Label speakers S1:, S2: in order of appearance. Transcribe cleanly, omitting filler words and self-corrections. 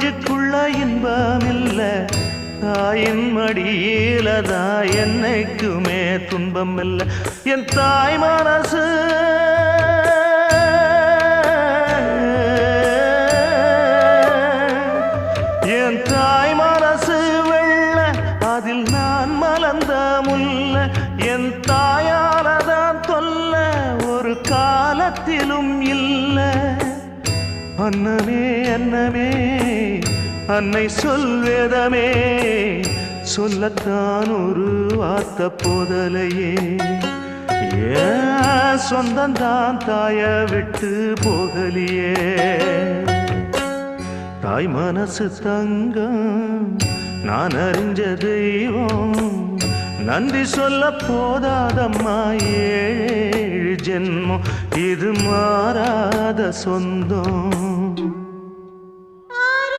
S1: நெஞ்சுக்குள்ள இன்பம் இல்ல தாயின் மடியிலதான் என்னைக்குமே துன்பம் இல்ல என் தாய் மனசு என் தாய் மனசு வெள்ள அதில் நான் மலர்ந்த முல்ல என் தாயாலதான் தொல்ல ஒரு காலத்திலும் இல்ல அன்னமே அன்னமே அன்னை சொல்வேதமே சொல்லத்தான் ஒரு வார்த்தை போதலையே ஏன் சொந்தந்தான் தாய விட்டு போகலியே தாய் மனசு தங்கம் நான் அறிஞ்ச தெய்வம் நன்றி சொல்ல போதாதம்மா ஏழு ஜென்மம் இது மாறாத சொந்தம்